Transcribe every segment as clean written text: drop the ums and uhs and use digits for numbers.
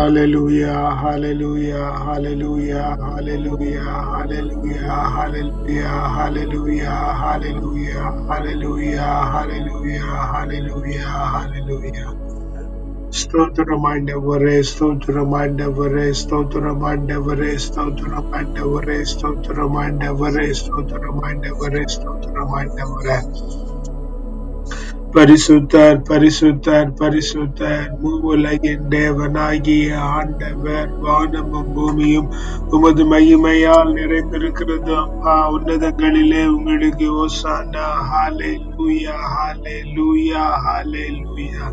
Hallelujah, hallelujah, hallelujah, hallelujah, hallelujah, hallelujah, hallelujah, hallelujah, hallelujah, hallelujah, hallelujah, hallelujah. ಸ್ತೋತ್ರಮಾಂಡವರೇ, ಸ್ತೋತ್ರಮಾಂಡವರೇ, ಸ್ತೋತ್ರಮಾಂಡವರೇ, ಸ್ತೋತ್ರಮಾಂಡವರೇ, ಸ್ತೋತ್ರಮಾಂಡವರೇ, ಸ್ತೋತ್ರಮಾಂಡವರೇ, ಸ್ತೋತ್ರಮಾಂಡವರೇ. பரிசுத்தர், பரிசுத்தர், பரிசுத்தர், மூவுலகின் தேவனாகிய ஆண்டவர். வானமும் பூமியும் உமது மகிமையால் நிறைந்திருக்கிறது. அப்பா, உன்னதங்களிலே உங்களுக்கு ஓசானா. ஹalleluya, ஹalleluya, ஹalleluya.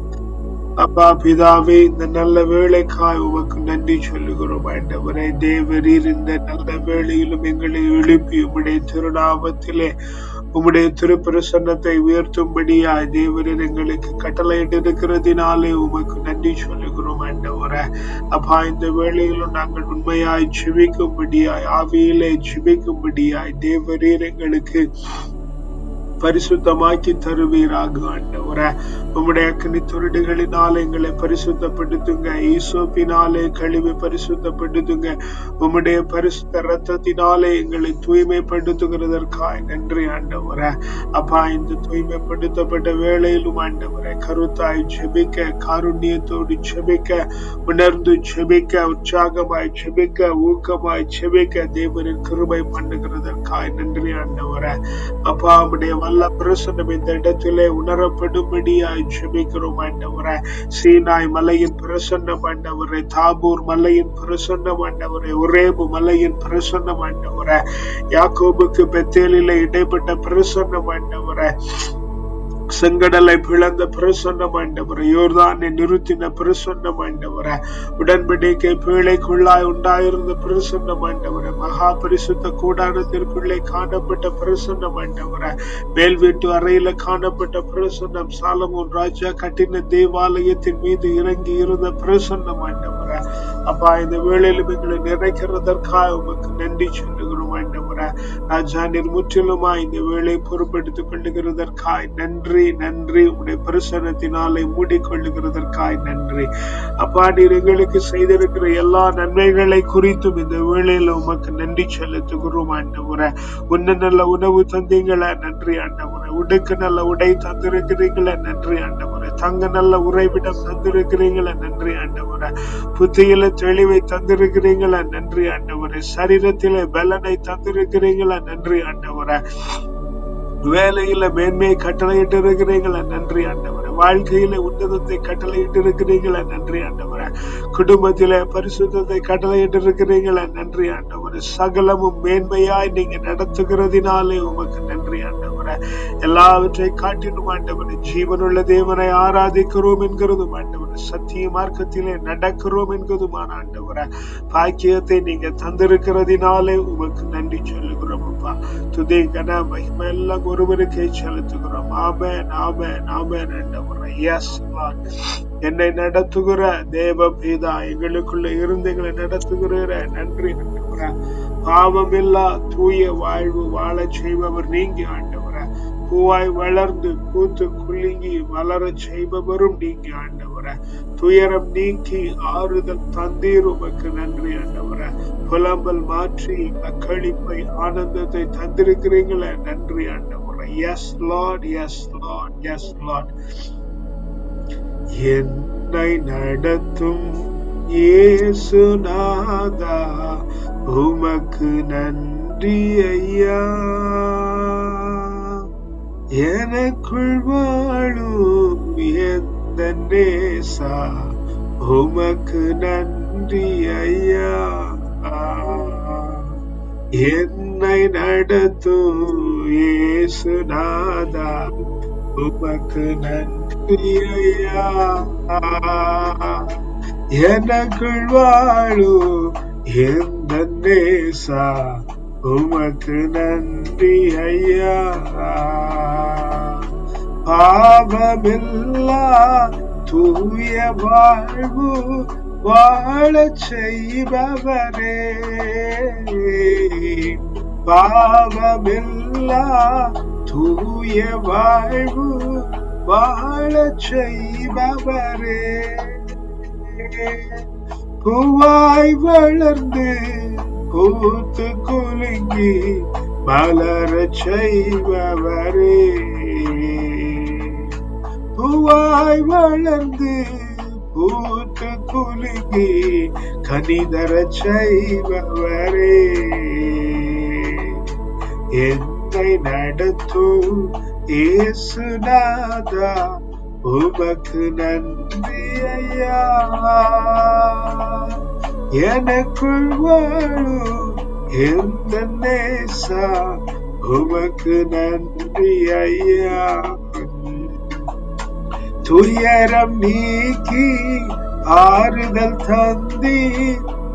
அப்பா பிதாவே, இந்த நல்ல வேளைக்காய் உமக்கு நன்றி சொல்லுகிறோம் ஆண்டவரே. தேவரீர் இந்த நல்ல வேளையிலும் எங்களை எழுப்பி உம்முடைய திருநாமத்திலே உம்முடைய திருப்பிரசன்னத்தை உயர்த்தும்படியாய் தேவரீர் எங்களுக்கு கட்டளையிட்டு இருக்கிறதினாலே உமக்கு நன்றி சொல்லுகிறோம் ஆண்டவரே. அப்பா, இந்த வேளையிலும் நாங்கள் உண்மையாய் ஜெபிக்கும்படியாய், ஆவியிலே ஜெபிக்கும்படியாய் தேவரீர் எங்களுக்கு பரிசுத்தமாக்கி தருவீராக ஆண்டவரே. உம்முடைய அக்கினி துருடுகளினாலே எங்களை பரிசுத்தப்படுத்துங்க. ஈசோப்பினாலே கழுவி பரிசுத்தப்படுத்துங்க. உம்முடைய பரிசுத்த ரத்தத்தினாலே எங்களை தூய்மைப்படுத்துகிறதற்காய் நன்றி ஆண்டவரே. அப்பா, இந்த தூய்மைப்படுத்தப்பட்ட வேளையிலும் ஆண்டவரே கருத்தாய் ஜெபிக்க, காருண்யத்தோடு ஜெபிக்க, உணர்ந்து ஜெபிக்க, உற்சாகமாய் ஜெபிக்க, ஊக்கமாய் ஜெபிக்க தேவனின் கிருபை பண்ணுகிறதற்காய் நன்றி ஆண்டவரே. அப்பா, உம்முடைய வல்ல பிரசன்னம் இந்த இடத்திலே உணரப்படும்படியாய் ஜெபிக்கிறோம் ஆண்டவரே. சீனாய் மலையின் பிரசன்னம் ஆண்டவரே, தாபூர் மலையின் பிரசன்னம் ஆண்டவரே, ஒரேபு மலையின் பிரசன்னம் ஆண்டவரே, யாக்கோபுக்கு பெத்தேலிலே இடைப்பட்ட பிரசன்னம் ஆண்டவரே, செங்கடலை பிளந்த பிரசன்னம் ஆண்டவரே, யோர்தானை நிறுத்தின பிரசன்னம் ஆண்டவரே, உடன்படிக்கை பேழைக்குள்ளாய் உண்டாயிருந்த பிரசன்னம் ஆண்டவரே, மகா பரிசுத்த கூடாரத்திற்குள்ளே காணப்பட்ட பிரசன்னம் ஆண்டவரே, மேல் வீட்டு அறையில காணப்பட்ட பிரசன்னம், சாலமோன் ராஜா கட்டின தேவாலயத்தின் மீது இறங்கி இருந்த பிரசன்னம் ஆண்டவரே. அப்பா, இந்த வேளையிலும் எங்களை நிறைக்கிறதற்காக உமக்கு நன்றி சொல்லுகிறோம் ஆண்டவரே. ராஜா, நீர் முற்றிலுமா இந்த வேளை பொறுப்படுத்திக் கொள்ளுகிறதற்காய் நன்றி, நன்றி. உடைய பிரசன்னத்தினாலே மூடிக்கொள்ளுகிறதற்காய் நன்றி. அப்பா, நீர் எங்களுக்கு செய்திருக்கிற எல்லா நன்மைகளை குறித்தும் இந்த வேளையில உமக்கு நன்றி செலுத்துகிறோம் ஆண்டவரே. உன்ன நல்ல உணவு தந்தீங்கள நன்றி ஆண்டவரே. உடுக்க நல்ல உடை தந்திருக்கிறீங்கள நன்றி ஆண்டவரே. தங்க நல்ல உறைவிடம் தந்திருக்கிறீங்கள நன்றி ஆண்டவரே. புத்தியில தெளிவை தந்திருக்கிறீங்கள நன்றி ஆண்டவரே. சரீரத்திலே பலனை தந்திருக்கிறீங்கள நன்றி ஆண்டவரே. வேலையில மேன்மையை கட்டளையிட்டு இருக்கிறீங்களா நன்றி ஆண்டவரே. வாழ்க்கையில உன்னதத்தை கட்டளையிட்டு இருக்கிறீங்களா நன்றி ஆண்டவரே. குடும்பத்தில பரிசுத்தத்தை கட்டளையிட்டு இருக்கிறீங்களா நன்றி ஆண்டவரே. சகலமும் மேன்மையாய் நீங்க நடத்துகிறதினாலே உமக்கு நன்றி ஆண்டவரே. எல்லாவற்றை காட்டிடும் ஆண்டவரே. ஜீவனுள்ள தேவனை ஆராதிக்கிறோம் என்கிறதும் ஆண்டவரே, சத்திய மார்க்கத்திலே நடக்கிறோம் என்கிறதுமான ஆண்டவரே, பாக்கியத்தை நீங்க தந்திருக்கிறதினாலே உமக்கு நன்றி சொல்லுகிறோம் அப்பா. துதி கன மகிமை எல்லாம் ஒருவருக்கே செலுத்துகிறோம். ஆமென், ஆமென், ஆமென் ஆண்டவரே. Yes lord. என்னை நடத்துகிற தேவ பிதா, எங்களுக்குள்ள இருந்து எங்களை நடத்துகிற நன்றி ஆண்டவரே. பாவமில்லா தூய வாழ்வு வாழ செய்பவர் நீங்க ஆண்டவரே. பூவாய் வளர்ந்து பூத்து குலுங்கி வளர செய்பவரும் நீங்க ஆண்டவரே. துயரம் நீக்கி ஆறுதல் தந்தீர், உமக்கு நன்றி ஆண்டவரே. புலம்பல் மாற்றி அக்களிப்பை ஆனந்தத்தை தந்திருக்கிறீங்களே நன்றி ஆண்டவரே. Yes Lord, yes Lord, yes lord. என்னை நடத்தும் இயேசுநாதா, உமக்கு நன்றி ஐயா. எனக்குள் வாழும் எந்த நேசா, உமக்கு நன்றி ஐயா. என்னை நடத்தும் இயேசுநாதா, உமக்கு நன்றி ஐயா. எனக்குள் வாழும் எந்த நேசா, உமக்கு நன்றி ஐயா. பாவமில்லா தூய வாழ்வு வாழ செய்பவரே, பாவமில்லா தூய வாழ்வு வாழ செய்பவரே, பூவாய் வளர்ந்து பூத்து குலுங்கி மலரச் செய்பவரே. பூவாய் வளர்ந்து பூத்து குலுங்கி கனிதரச் செய்பவரே. என்னை நடத்தும் இயேசுநாதா உமக்கு நன்றி ஐயா. எனக்குள் வாழும் எந்த நேசா உமக்கு நன்றி ஐயா. துயரம் நீக்கி ஆறுதல் தந்தி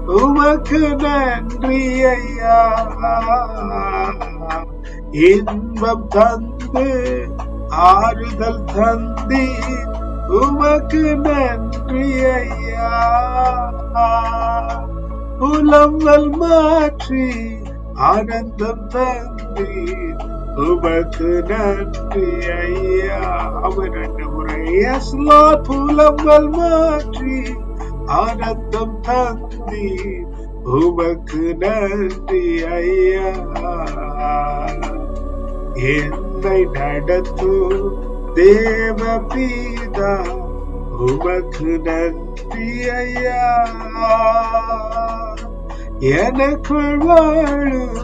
உமக்கு நன்றி ஐயா. இன்பம் தந்து ஆறுதல் தந்தி உமக்கு நன்றி ஐயா. புலம்பல் மாற்றி ஆனந்தம் தந்தி உமக்கு நன்றி ஐயா. அவர் முறை எஸ் லார்ட். புலம்பல் மாற்றி ஆனந்தம் தந்தி உமக்கு நன்றி ஐயா. என்னை நடத்தும் தேவ பிதா உமக்கு நன்றி ஐயா. எனக்குள் வாழும்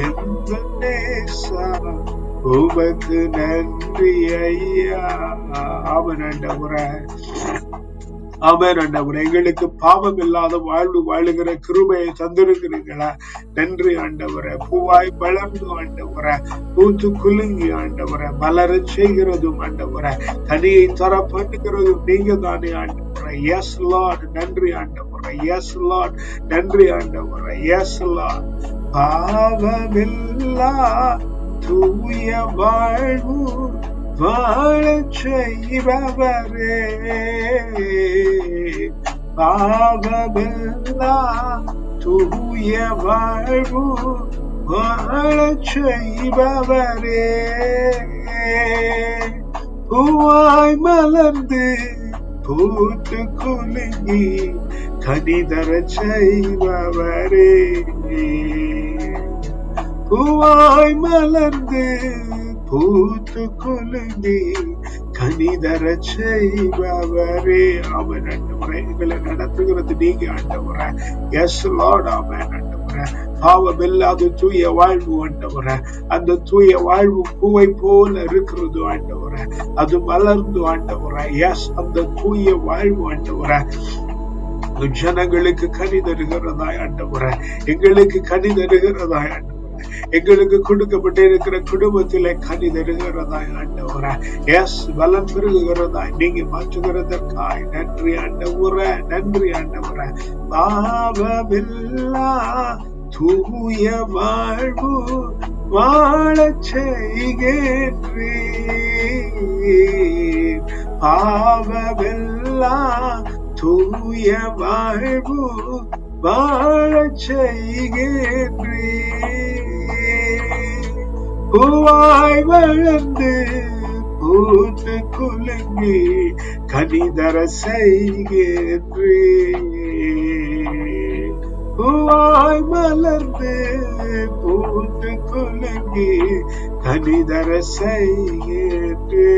எந்த நேசா உமக்கு நன்றி ஐயா. அவன் ஆண்டவரே, அவர் ஆண்டவரே, எங்களுக்கு பாவம் இல்லாத வாழ்வு வாழுகிற கிருபையை தந்திருக்கிறீங்களா? நன்றி ஆண்டவரே. பூவாய் வளர்ந்து ஆண்டவரே பூத்து குலுங்கி ஆண்டவரே மலரச் செய்கிறதும் ஆண்டவரே கனியை தர பண்ணுகிறதும் நீங்க தானே ஆண்டவரே. Yes lord. நன்றி ஆண்டவரே. Yes lord. நன்றி ஆண்டவரே. Yes Lord. பாவமில்லா தூய வாழ்வு வாழச் செய்பவரே. பாவமில்லா தூய வாழ்வு வாழச் செய்பவரே. பூவாய் மலர்ந்து பூத்து குலுங்கி கனிதரச் செய்பவரே. பூவாய் மலர்ந்து பூத்து குலுங்கி கனிதரச் செய்பவரே. அவன் ஆண்டவரே, எங்களை நடத்துகிறது நீங்க ஆண்டவரே. Yes lord. அவன் ஆண்டவரே, பாவம் இல்லாத தூய வாழ்வு ஆண்டவரே. அந்த தூய வாழ்வு பூவை போல இருக்கிறது ஆண்டவரே. அது மலர்ந்து ஆண்டவரே. எஸ், அந்த தூய வாழ்வு ஆண்டவரே ஜனங்களுக்கு கனி தருகிறதாய் ஆண்டவரே. எங்களுக்கு கனி தருகிறதாய் ஆண்டவரே. எங்களுக்கு கொடுக்கப்பட்டிருக்கிற குடும்பத்திலே கனி தருகிறதாய் ஆண்டவரே. எஸ், பலம் பெருகுகிறதாய் நீங்க மாற்றுகிறதற்காய் நன்றி ஆண்டவரே. நன்றி ஆண்டவரே. பாவமில்லா தூய வாழ்வு வாழச் செய்கின்றே. பாவமில்லா தூய வாழ்வு வாழச் செய்கின்றே. பூவாய் வளர்ந்து பூத்து குலுங்கி கனிதர செய்கின்றே. பூவாய் மலர்ந்து பூத்து குலுங்கி கனிதர செய்கின்றே.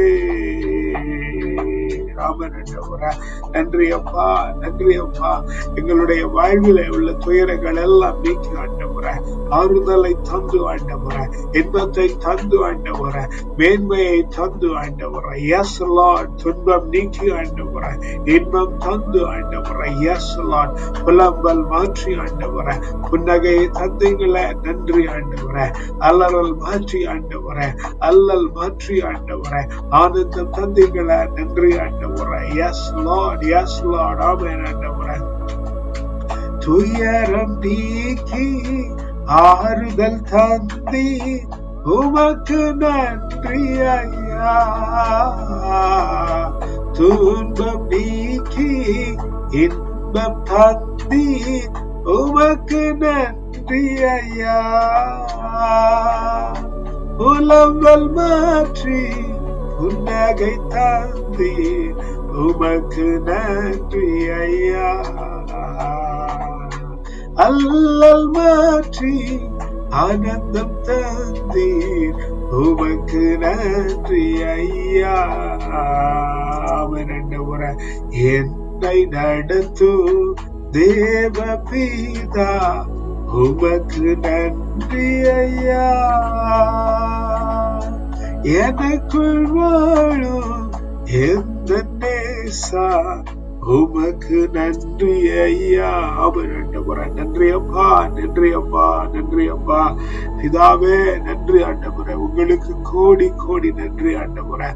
நன்றி அப்பா. நன்றி அப்பா. எங்களுடைய வாழ்வில உள்ள துயரங்கள் எல்லாம் நீக்கி ஆண்டவரே ஆறுதலை தந்து ஆண்டவரே இன்பத்தை தந்து ஆண்டவரே மேன்மையை தந்து ஆண்டவரே. Yes lord. துன்பம் நீக்கி ஆண்டவரே இன்பம் தந்து ஆண்டவரே. Yes lord. புலம்பல் மாற்றி ஆண்டவரே புன்னகையை தந்தீங்களே நன்றி ஆண்டவரே. அல்லல் மாற்றி ஆண்டவரே அல்லல் மாற்றி ஆண்டவரே ஆனந்தம் தந்தீங்களே நன்றி ஆண்டவரே. Yes Lord. Yes Lord. Amen ஆண்டவரே. துயரம் நீக்கி ஆறுதல் தந்தி உமக்கு நன்றி ஐயா. துன்பம் நீக்கி இன்பம் தந்தி உமக்கு நன்றி ஐயா. புலம்பல் மாற்றி புன்னகை தந்தி உமக்கு நன்றி ஐயா. அல்லல் மாற்றி ஆனந்தம் தந்தீர், உமக்கு நன்றி ஐயா. ஆண்டவரே, என்னை நடத்து தேவ பிதா, உமக்கு நன்றி ஐயா. எனக்குள் வாழும் எந்த நேசா, உமக்கு நன்றி ஐயா. ஆண்டவரே, நன்றி அப்பா, நன்றி அப்பா, நன்றி அப்பா. பிதாவே நன்றி ஆண்டவரே, உங்களுக்கு கோடி கோடி நன்றி ஆண்டவரே.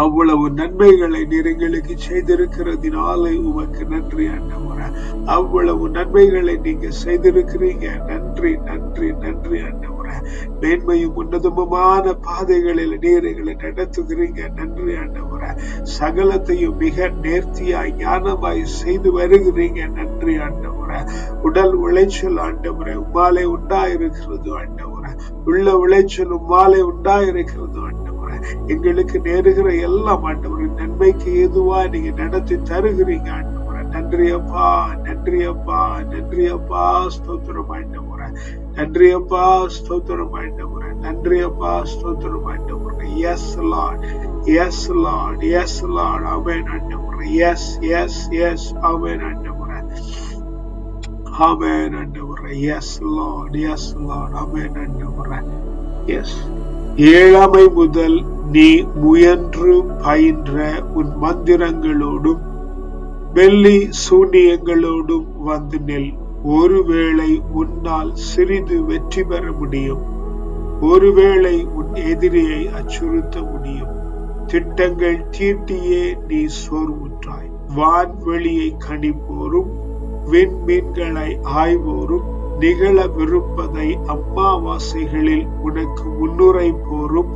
அவ்வளவு நன்மைகளை நீர் எங்களுக்கு செய்திருக்கிறதுனாலே உமக்கு நன்றி ஆண்டவரே. அவ்வளவு நன்மைகளை நீங்க செய்திருக்கிறீங்க. நன்றி நன்றி நன்றி ஆண்டவரே. மேன்மையும் உன்னதமுமான பாதைகளில் நீர் எங்களை நடத்துகிறீங்க. நன்றி ஆண்டவரே. சகலத்தையும் மிக நேர்த்தியாய் ஞானமாய் செய்து வருகிறீங்க. நன்றி ஆண்டவரே. உடல் உளைச்சல் ஆண்டவரே உம்மாலே உண்டாயிருக்கிறது ஆண்டவரே. உள்ள உளைச்சல் உம்மாலே உண்டாயிருக்கிறது ஆண்டவரே. எங்களுக்கு நேருகிற எல்லாம் ஆண்டவரே நன்மைக்கு ஏதுவா நீங்க நடத்தி தருகிறீங்க ஆண்டவரே. நன்றி அப்பா, நன்றி அப்பா, நன்றி அப்பா. ஸ்தோத்திரம் ஆண்டவரே. நன்றி அப்பா, ஸ்தோத்திரம் ஆண்டவரே. நன்றி அப்பா, ஸ்தோத்திரம் ஆண்டவரே. Yes Lord, yes Lord, yes Lord. Amen ஆண்டவரே. Yes yes yes. ஆமென் ஆண்டவரே. ஆமென் ஆண்டவரே. Yes Lord, yes Lord. Amen ஆண்டவரே. எஸ். ஏழாமை முதல் நீ முயன்று பயின்ற உன் மந்திரங்களோடும் வெள்ளி சூனியங்களோடும் வந்து நெல். ஒருவேளை உன்னால் சிறிது வெற்றி பெற முடியும். ஒருவேளை உன் எதிரியை அச்சுறுத்த முடியும். திட்டங்கள் தீட்டியே நீ சோர்வுற்றாய். வான்வெளியை கணிப்போரும் விண்மீன்களை ஆய்வோரும் நிகழவிருப்பதை அம்மாவாசைகளில் உனக்கு முன்னுரை போரும்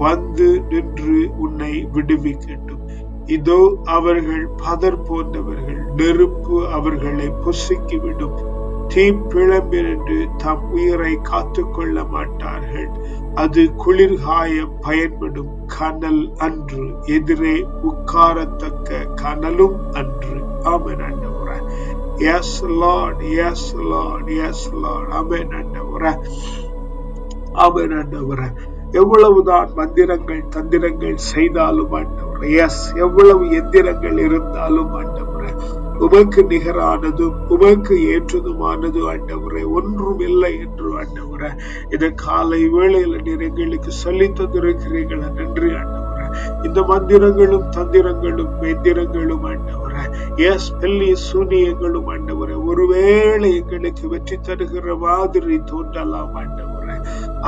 வந்து நின்று உன்னை விடுவிக்கட்டும். இதோ அவர்கள் பதர் போன்றவர்கள், நெருப்பு அவர்களை பொசுக்கிவிடும். தீப்பிழம்பினின்று தம் உயிரை காத்துக்கொள்ள மாட்டார்கள். அது குளிர்காய பயன்படும் கனல் அன்று, எதிரே உட்காரத்தக்க கனலும் அன்று. ஆமென் ஆண்டவரே. Yes Lord, yes Lord, yes Lord. Amen ஆண்டவரே. ஆமென் ஆண்டவரே. எவ்வளவுதான் மந்திரங்கள் தந்திரங்கள் செய்தாலும் ஆண்டவரே, எஸ் எவ்வளவு எந்திரங்கள் இருந்தாலும் ஆண்டவரே, உமக்கு நிகரானதும் உமக்கு ஏற்றதுமானது ஆண்டவரே ஒன்றும் இல்லை என்று ஆண்டவரே இந்த காலை வேளையில நீர் எங்களுக்கு சொல்லி தந்திருக்கிறீங்களா? நன்றி ஆண்டவரே. இந்த மந்திரங்களும் தந்திரங்களும் எந்திரங்களும் ஆண்டவரே, எஸ் வெள்ளி சூனியங்களும் ஆண்டவரே ஒருவேளை எங்களுக்கு வெற்றி தருகிற மாதிரி தோன்றலாம் ஆண்டவரே.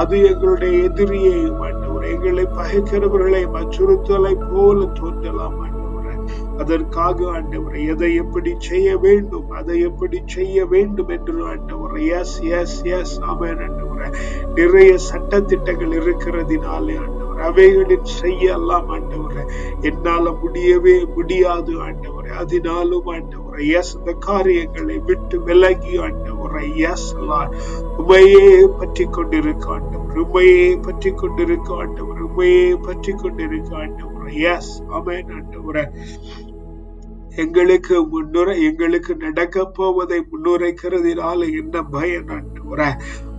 அது எங்களுடைய எதிரியை ஆண்டவரே, எங்களை பகைக்கிறவர்களை அச்சுறுத்தலை போல தோன்றலாம் ஆண்டவரே. அதற்காக ஆண்டவரே எதை எப்படி செய்ய வேண்டும், அதை எப்படி செய்ய வேண்டும் என்று ஆண்டவரே, எஸ் எஸ் எஸ். ஆமென் ஆண்டவரே. நிறைய சட்ட திட்டங்கள் இருக்கிறதினாலே ஆண்டவரே அவைகளின் செய்யலாம் ஆண்டவரே என்னால முடியவே முடியாது ஆண்டவரே. அதனாலும் ஆண்டவரே எஸ் இந்த காரியங்களை விட்டு விலகி ஆண்டவரே, எஸ் லார்ட் உமையே பற்றி கொண்டிருக்க ஆண்டவர், உமையே பற்றி கொண்டிருக்க ஆண்டவர், உமையே பற்றி கொண்டிருக்க ஆண்டவர். எஸ் ஆமென் ஆண்டவரே. எங்களுக்கு நடக்க போவதை முன்னுரைக்கிறதுனால என்ன பயன் ஆண்டவரே?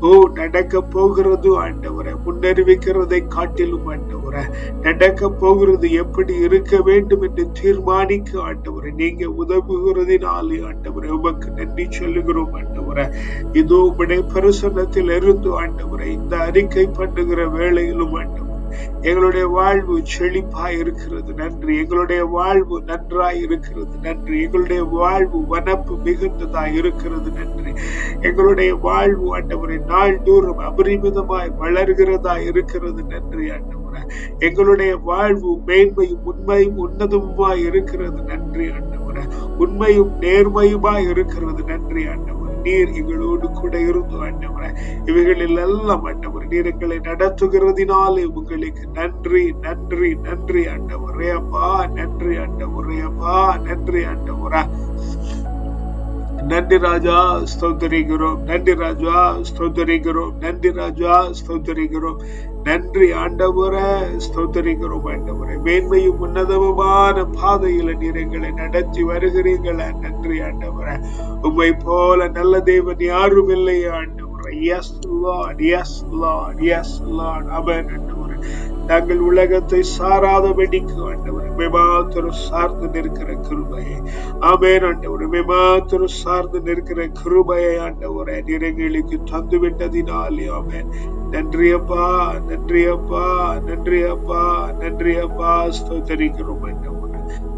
ஓ, நடக்க போகிறது ஆண்டவரே முன்னறிவிக்கிறதை காட்டிலும் ஆண்டவரே நடக்க போகிறது எப்படி இருக்க வேண்டும் என்று தீர்மானிக்க ஆண்டவரே நீங்க உதவுகிறதினாலே ஆண்டவரே உமக்கு நன்றி சொல்லுகிறோம் ஆண்டவரே. இதோ உம்முடைய பிரசன்னத்தில் இருந்து ஆண்டவரே இந்த அறிக்கை பண்ணுகிற வேளையிலும் ஆண்டவரே எங்களுடைய வாழ்வு செழிப்பாய் இருக்கிறது நன்றி. எங்களுடைய வாழ்வு நன்றாய் இருக்கிறது நன்றி. எங்களுடைய வாழ்வு வனப்பு மிகுந்ததாய் இருக்கிறது நன்றி. எங்களுடைய வாழ்வு ஆண்டவரை நாள்தோறும் அபரிமிதமாய் வளர்கிறதா இருக்கிறது நன்றி ஆண்டவரே. எங்களுடைய வாழ்வு மேன்மையும் உண்மையும் உன்னதமுமாய் இருக்கிறது நன்றி ஆண்டவரே. உண்மையும் நேர்மையுமாய் இருக்கிறது நன்றி ஆண்டவரே. நீர் எங்களோடு கூட இருந்து ஆண்டவரே இவைகளில் எல்லாம் ஆண்டவரே நீர் எங்களை நடத்துகிறதினாலே உங்களுக்கு நன்றி நன்றி நன்றி ஆண்டவரே. அப்பா நன்றி ஆண்டவரே. அப்பா நன்றி ஆண்டவரே. நன்றி ராஜா, ஸ்தோத்தரிக்கிறோம். நன்றி ராஜா, ஸ்தோத்தரிக்கிறோம். நன்றி ராஜா, ஸ்தோத்தரிக்கிறோம். நன்றி ஆண்டவரே, ஸ்தோத்தரிக்கிறோம் ஆண்டவரே. மேன்மையும் உன்னதமுமான பாதையில நீர் எங்களை நடத்தி வருகிறீங்களே, நன்றி ஆண்டவரே. உம்மை போல நல்ல தேவன் யாரும் இல்லையே ஆண்டவரே. Yes Lord, yes Lord, yes Lord. ஆமென் ஆண்டவரே. நாங்கள் உலகத்தை சாராதபடிக்கு ஆண்டவரே மாத்திரம் சார்ந்து நிற்கிற கிருபையை, ஆமென் ஆண்டவரே, மாத்திரம் சார்ந்து நிற்கிற கிருபையை ஆண்டவரே நீர் எங்களுக்கு தந்து விட்டதினாலே, ஆமென். நன்றி அப்பா, நன்றி அப்பா, நன்றி அப்பா, நன்றி அப்பா, ஸ்தோத்தரிக்கிறோம் ஆண்டவரே.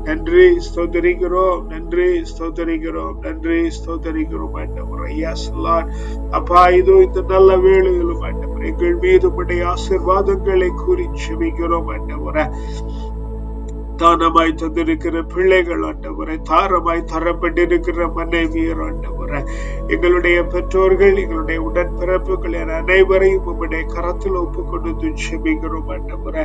நன்றி, ஸ்தோத்தரிக்கிறோம். நன்றி, ஸ்தோத்தரிக்கிறோம். நன்றி, ஸ்தோத்தரிக்கிறோம் ஆண்டவரே. Yes lord. அப்பா, இதோ இந்த நல்ல வேளையிலும் ஆண்டவரே எங்கள் மீது உம்முடைய ஆசீர்வாதங்களை கூறி ஜெபிக்கிறோம் ஆண்டவரே. தானமாய் தந்திருக்கிற பிள்ளைகள் ஆண்டவரே, தாரமாய் தரப்பட்டிருக்கிற மனைவியர் ஆண்டவரே, எங்களுடைய பெற்றோர்கள், எங்களுடைய உடன்பிறப்புகள் என அனைவரையும் உம்முடைய கரத்தில் ஒப்பு கொடுத்து ஜெபிக்கிறோம் ஆண்டவரே.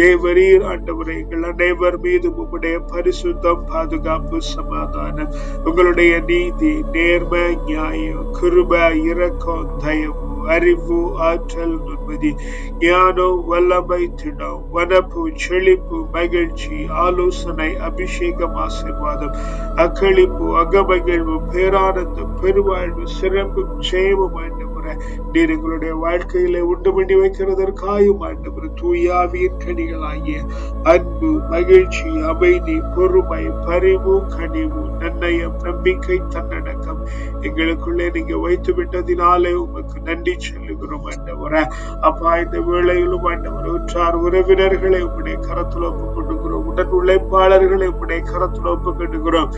தேவரீர் ஆண்டவரே எங்கள் அனைவர் மீது உம்முடைய பரிசுத்தம், பாதுகாப்பு, சமாதானம், உங்களுடைய நீதி, நேர்மை, நியாயம், கிருபை, இரக்கம், தயவு, அறிவு, ஆற்றல், நுண்மதி, ஞானம், வல்லமை, திடம், வனப்பு, செழிப்பு, மகிழ்ச்சி, ஆலோசனை, அபிஷேகம், ஆசீர்வாதம், அக்களிப்பு, அகமகிழ்வு, பேரானந்தம், பெருவாழ்வு, சிறப்பு, ஜெயமும் ஆண்டவரே நீர் எங்களுடைய வாழ்க்கையில உண்டு பண்ணி வைக்கிறதற்காயும் ஆண்டவரே தூயாவியின் கனிகளாகிய அன்பு, மகிழ்ச்சி, அமைதி, பொறுமை, பரிவு, கனிவு, நன்னயம், நம்பிக்கை, தன்னடக்கம் எங்களுக்குள்ளே நீங்க வைத்து விட்டதினாலே உமக்கு நன்றி சொல்லுகிறோம் ஆண்டவரே. அப்பா, இந்த வேளையிலும் ஆண்டவரே உற்றார் உறவினர்களை உம்முடைய கரத்தில் ஒப்பு கொண்டுகிறோம். உடன் உழைப்பாளர்களை உம்முடைய கரத்தில் ஒப்பு கொண்டுகிறோம்.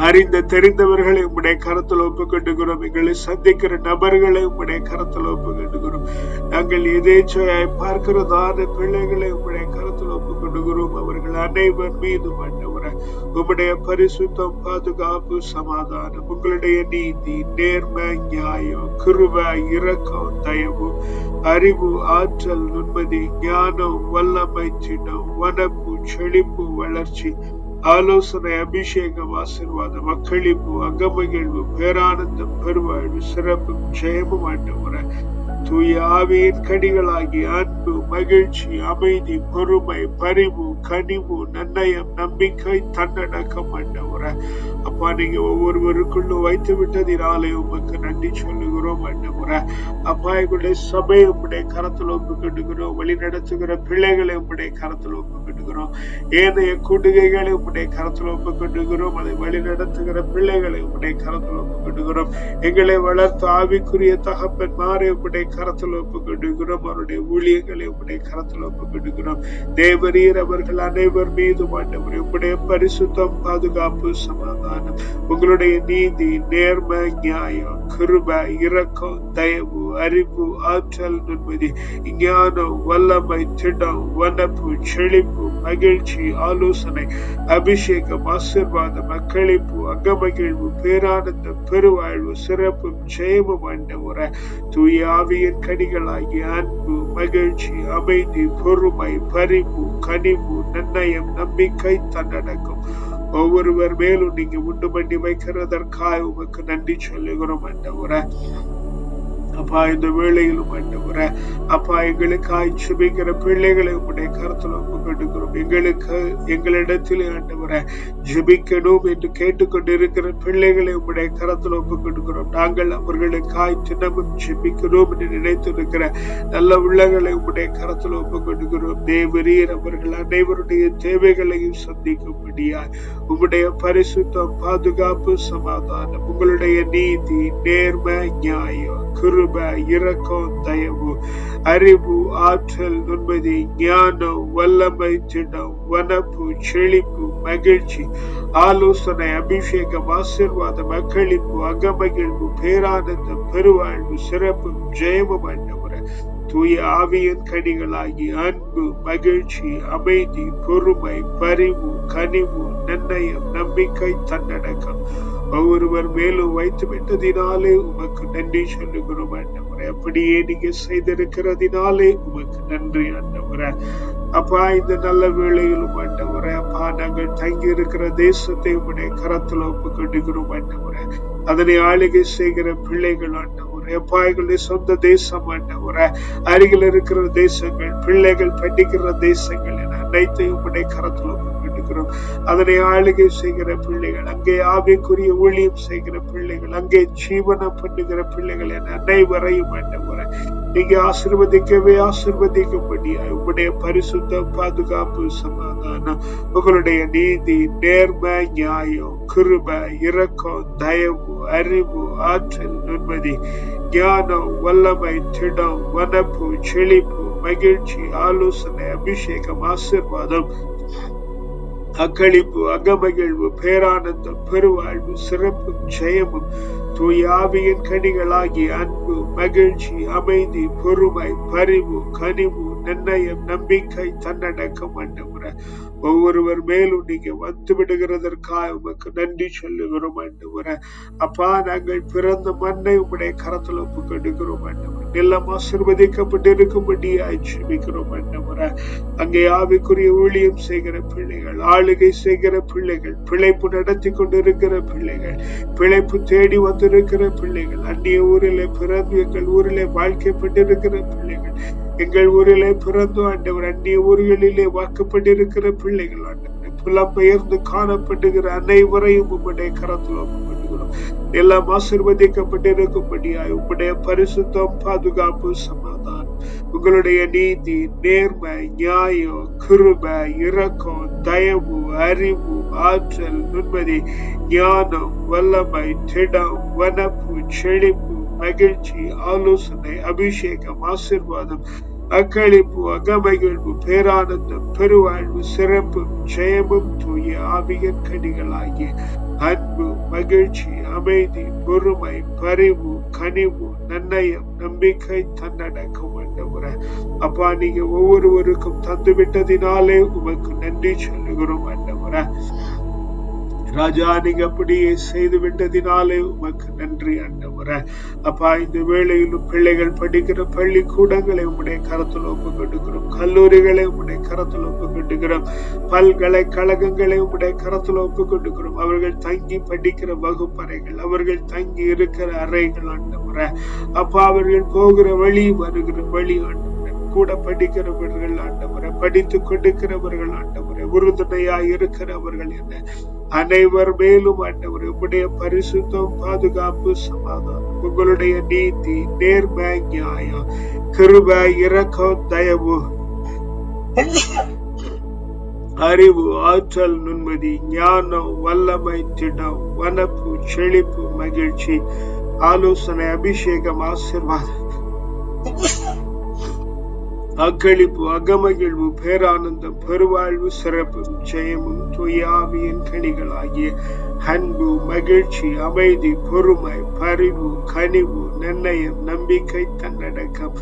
அறிந்த தெரிந்தவர்களை உம்முடைய கரத்தில் ஒப்பு கொண்டுகிறோம். எங்களை சந்திக்கிற நபர்களை உம்முடைய கரத்தில் ஒப்பு கொண்டுகிறோம். நாங்கள் எதேச்சையாய் பார்க்கிறதான பிள்ளைகளை உம்முடைய கரத்தில் ஒப்பு கொண்டுகிறோம். அவர்கள் அனைவர் மீதும் ஆண்டவரே உம்முடைய பரிசுத்தம், பாதுகாப்பு, சமாதானம், உங்களுடைய நீதி, நேர்மை, நியாயம், கிருபை, இரக்கம், தயவு, அறிவு, ஆற்றல், நுண்மதி, ஞானம், வல்லமை, திடம், வனப்பு, செழிப்பு, வளர்ச்சி, ஆலோசனை, அபிஷேகம், ஆசீர்வாதம், அக்களிப்பு, அகமகிழ்வு, பேரானந்தம், பெருவாழ்வு, சிறப்பு, ஜெயமும் ஆண்டவரே தூய ஆவியின் கனிகளாகிய அன்பு, மகிழ்ச்சி, அமைதி, பொறுமை, பரிவு, கனிவு, நன்னயம், நம்பிக்கை, தன்னடக்கம் ஆண்டவரே. அப்பா, நீங்க ஒவ்வொருவருக்குள்ளும் வைத்து விட்டதினாலே உமக்கு நன்றி சொல்லுகிறோம் ஆண்டவரே. அப்பா, எங்களுடைய சபையை உம்முடைய கரத்தில் ஒப்பு கொண்டுகிறோம். வழி நடத்துகிற பிள்ளைகளை உம்முடைய கரத்தில் ஒப்பு கொண்டுகிறோம். ஏனைய கூடுகைகளை உம்முடைய கரத்தில் ஒப்பு கொண்டுகிறோம். அதை வழி நடத்துகிற பிள்ளைகளை உம்முடைய கரத்தில் ஒப்பு கொண்டுகிறோம். எங்களை வளர்த்து ஆவிக்குரிய தகப்பன்மாரை உம்முடைய கரத்தில் ஒப்பு கொண்டுகிறோம். அவருடைய ஊழியர்களை உம்முடைய கரத்தில் ஒப்பு கொண்டுகிறோம். தேவரீர் அவர்கள் அனைவர் மீதும் ஆண்டவரே உம்முடைய பரிசுத்தம், பாதுகாப்பு, சமாதானம், உங்களுடைய நீதி, நேர்மை, நியாயம், கிருபை, இரக்கம், தயவு, அறிவு, ஆற்றல், நுண்மதி, ஞானம், வல்லமை, திடம், வனப்பு, செழிப்பு, மகிழ்ச்சி, ஆலோசனை, அபிஷேகம், ஆசீர்வாதம், அக்களிப்பு, அகமகிழ்வு, பேரானந்தம், பெருவாழ்வு, சிறப்பும், ஜெயமும் ஆண்டவரே தூய ஆவியின் கனிகளாகிய அன்பு, மகிழ்ச்சி, அமைதி, பொறுமை, பரிவு, கனிவு, நன்னயம், நம்பிக்கை, தன்னடக்கம் ஒவ்வொருவர் மேலும் நீங்க உண்டு பண்ணி வைக்கிறதற்காக உமக்கு நன்றி சொல்லுகிறோம் ஆண்டவரே. அப்பா, இந்த வேளையிலும் ஆண்டவரே அப்பா எங்களுக்காய் ஜெபிக்கிற பிள்ளைகளை உம்முடைய கரத்தில் ஒப்பு கொண்டுகிறோம். எங்களிடத்திலே ஆண்டவரே ஜெபிக்கணும் என்று கேட்டுக்கொண்டிருக்கிற பிள்ளைகளை உம்முடைய கரத்தில் ஒப்பு கொண்டுகிறோம். நாங்கள் அவர்களுக்காய் தினமும் ஜெபிக்கணும் என்று நினைத்திருக்கிற நல்ல உள்ளங்களை உம்முடைய கரத்தில் ஒப்பு கொண்டுகிறோம். தேவரீர் அவர்கள் அனைவருடைய தேவைகளையும் சந்திக்கும்படியாய் உம்முடைய பரிசுத்தம், பாதுகாப்பு, சமாதானம், உங்களுடைய நீதி, நேர்மை, நியாயம், கிருபை, இரக்கம், தயவு, அறிவு, ஆற்றல், நுண்மதி, ஞானம், வல்லமை, திடம், வனப்பு, செழிப்பு, மகிழ்ச்சி, ஆலோசனை, அபிஷேகம், ஆசீர்வாதம், அக்களிப்பு, அகமகிழ்வு, பேரானந்தம், பெருவாழ்வு, சிறப்பு, ஜெயமும் ஆண்டவரே தூய ஆவியின் கனிகளாகி அன்பு, மகிழ்ச்சி, அமைதி, பொறுமை, பரிவு, கனிவு, நன்னயம், நம்பிக்கை, தன்னடக்கம் ஒவ்வொருவர் மேலும் வைத்து விட்டதினாலே உமக்கு நன்றி சொல்லுகிறோம் ஆண்டவரே. அப்படியே நீங்க செய்திருக்கிறதினாலே உமக்கு நன்றி ஆண்டவரே. அப்பா இந்த நல்ல வேளையிலும் ஆண்டவரே அப்பா நாங்கள் தங்கி இருக்கிற தேசத்தை உடைய கரத்துல ஒப்புக்கொடுக்கிறோம் ஆண்டவரே. அதனை ஆளுகை செய்கிற பிள்ளைகள் ஆண்டவரே அப்பா எங்களுடைய சொந்த தேசம் ஆண்டவரே, அருகில் இருக்கிற தேசங்கள், பிள்ளைகள் படிக்கிற தேசங்கள் என அனைத்தையும் உடைய கரத்துல ஒப்புக்கொடுக்கிறோம். அதனை ஆளுகை செய்கிற பிள்ளைகள், அங்கே ஆவிக்குரிய ஊழியம் செய்கிற பிள்ளைகள், அங்கே ஜீவனம் பண்ணுகிற பிள்ளைகள் என அனைவரையும் ஆண்டவரே நீங்க ஆசீர்வதிக்கவே ஆசீர்வதிக்கும்படியாய் உங்களுடைய பரிசுத்த பாதுகாப்பு, சமாதானம், உங்களுடைய நீதி, நேர்மை, நியாயம், கிருபை, இரக்கம், தயவு, அறிவு, ஆற்றல், நிம்மதி, ஞானம், வல்லமை, திடம், வனப்பு, செழிப்பு, மகிழ்ச்சி, ஆலோசனை, அபிஷேகம், ஆசீர்வாதம், அக்களிப்பு, அகமகிழ்வு, பேரானந்தம், பெருவாழ்வு, சிறப்பும் ஜெயமும், தூய ஆவியின் கனிகளாகிய அன்பு, மகிழ்ச்சி, அமைதி, பொறுமை, பரிவு, கனிவு, நிர்ணயம், நம்பிக்கை, தன்னடக்கம் ஆண்டவரே ஒவ்வொருவர் மேலும் நீங்க வந்து விடுகிறதற்காக உமக்கு நன்றி சொல்லுகிறோம் ஆண்டவரே. அப்பா நாங்கள் பிறந்த மண்ணை உம்முடைய கரத்துல ஒப்புக்கொடுக்கிறோம் ஆண்டவரே. நிலம் ஆசீர்வதிக்கப்பட்டு இருக்கும்படியாய் ஜெபிக்கிறோம் ஆண்டவரே. அங்கே ஆவிக்குரிய ஊழியம் செய்கிற பிள்ளைகள், ஆளுகை செய்கிற பிள்ளைகள், பிழைப்பு நடத்தி கொண்டிருக்கிற பிள்ளைகள், பிழைப்பு தேடி வந்திருக்கிற பிள்ளைகள், அந்நிய ஊரிலே பிறந்து எங்கள் ஊரிலே வாழ்க்கைப்பட்டிருக்கிற பிள்ளைகள், எங்கள் ஊரிலே பிறந்து ஆண்டவர் அந்நிய ஊர்களிலே வாக்கப்பட்டிருக்கிற பிள்ளைகள் ஆண்டவரே, புலம்பெயர்ந்து காணப்படுகிற அனைவரையும் உம்முடைய கரத்தில் ஒப்புக்கொடுக்கிறோம். எல்லாம் ஆசீர்வதிக்கப்பட்டிருக்கும்படியாய் உம்முடைய பரிசுத்தம், பாதுகாப்பு, சமாதானம், உங்களுடைய நீதி, நேர்மை, நியாயம், கிருபை, இரக்கம், தயவு, அறிவு, ஆற்றல், நிம்மதி, ஞானம், வல்லமை, திடம், வனப்பு, செழிப்பு, மகிழ்ச்சி, ஆலோசனை, அபிஷேகம், ஆசீர்வாதம், அக்களிப்பு, அகமகிழ்வு, பேரானந்தம், பெருவாழ்வு, சிறப்பும் ஜெயமும் தூய ஆவியின் கனிகளாகிய அன்பு, மகிழ்ச்சி, அமைதி, பொறுமை, பரிவு, கனிவு, நன்னயம், நம்பிக்கை, தன்னடக்கம் ஆண்டவரே. அப்பா நீங்க ஒவ்வொருவருக்கும் தந்து விட்டதினாலே உமக்கு நன்றி சொல்லுகிறோம் ஆண்டவரே. ராஜா நீங்க அப்படியே செய்து விட்டதினாலே உமக்கு நன்றி ஆண்டவரே. அப்பா இந்த வேளையிலும் பிள்ளைகள் படிக்கிற பள்ளிக்கூடங்களை உம்முடைய கரத்தில் ஒப்புக்கொடுக்கிறோம், கல்லூரிகளை உம்முடைய கரத்தில் ஒப்புக்கொடுக்கிறோம், பல்கலைக்கழகங்களை உம்முடைய கரத்தில் ஒப்புக்கொடுக்கிறோம். அவர்கள் தங்கி படிக்கிற வகுப்பறைகள், அவர்கள் தங்கி இருக்கிற அறைகள் ஆண்டவரே. அப்பா அவர்கள் போகிற வழி, வருகிற வழி ஆண்டவரே, கூட படிக்கிறவர்கள் ஆண்டவரை, படித்து கொடுக்கிறவர்கள் ஆண்டவரை, உறுதுணையாய் இருக்கிறவர்கள் என அனைவர் மேலும் ஆண்டவரை உம்முடைய பரிசுத்தம், பாதுகாப்பு, சமாதானம், உங்களுடைய நீதி, நேர்மை, நியாயம், கிருபை, இரக்கம், தயவு, அறிவு, ஆற்றல், நிம்மதி, ஞானம், வல்லமை, திடம், வனப்பு, செழிப்பு, மகிழ்ச்சி, ஆலோசனை, அபிஷேகம், ஆசீர்வாதம், அக்களிப்பு, அகமகிழ்வு, பேரானந்தம், பெருவாழ்வு, சிறப்பும் ஜெயமும் தூய ஆவியின் கனிகளாகிய அன்பு, மகிழ்ச்சி, அமைதி, பொறுமை, பரிவு, கனிவு, நிர்ணயம், நம்பிக்கை, தன்னடக்கம்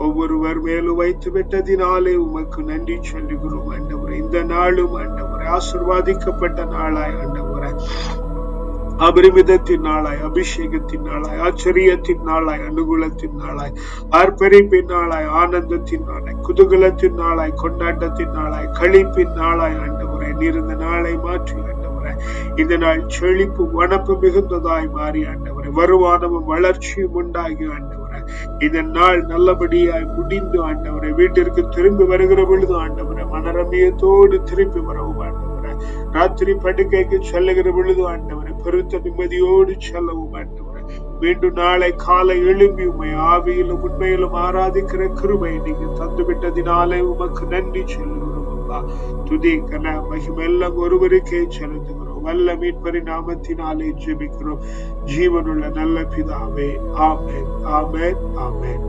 ஒவ்வொருவர் மேலும் வைத்து விட்டதினாலே உமக்கு நன்றி சொல்லுகிறோம் ஆண்டவரே. இந்த நாளும் ஆண்டவரே ஆசீர்வாதிக்கப்பட்ட நாளாய் ஆண்டவரே, அபரிமிதத்தின் நாளாய், அபிஷேகத்தின் நாளாய், ஆச்சரியத்தின் நாளாய், அனுகூலத்தின் நாளாய், ஆர்ப்பரிப்பின் நாளாய், ஆனந்தத்தின் நாளாய், குதூகலத்தின் நாளாய், கொண்டாட்டத்தின் நாளாய், களிப்பின் நாளாய் ஆண்டவரே நீர் இந்த நாளை மாற்றி ஆண்டவரே. இந்த நாள் செழிப்பு, வனப்பு மிகுந்ததாய் மாறி ஆண்டவரே, வருமானமும் வளர்ச்சியும் உண்டாகி ஆண்டவரே. இந்த நாள் நல்லபடியாய் முடிந்து ஆண்டவரே, வீட்டிற்கு திரும்பி வருகிற பொழுது ஆண்டவரே மனரமியத்தோடு திரும்பி வரவும் ஆண்டவரே, ராத்திரி படுக்கைக்கு செல்லுகிற பொழுது ஆண்டவரே பெருத்த நிம்மதியோடு செல்லவும் ஆண்டவரே, மீண்டும் நாளை காலை எழும்பி உம்மை ஆவியிலும் உண்மையிலும் ஆராதிக்கிற கிருபை நீங்க தந்து விட்டதினாலே உமக்கு நன்றி சொல்லுகிறோம் அப்பா. துதி கன மகிமை எல்லாம் ஒருவருக்கே செலுத்துகிறோம். வல்ல மீட்பரி நாமத்தினாலே ஜெபிக்கிறோம் ஜீவனுள்ள நல்ல பிதாவே. ஆமென், ஆமென், ஆமென்.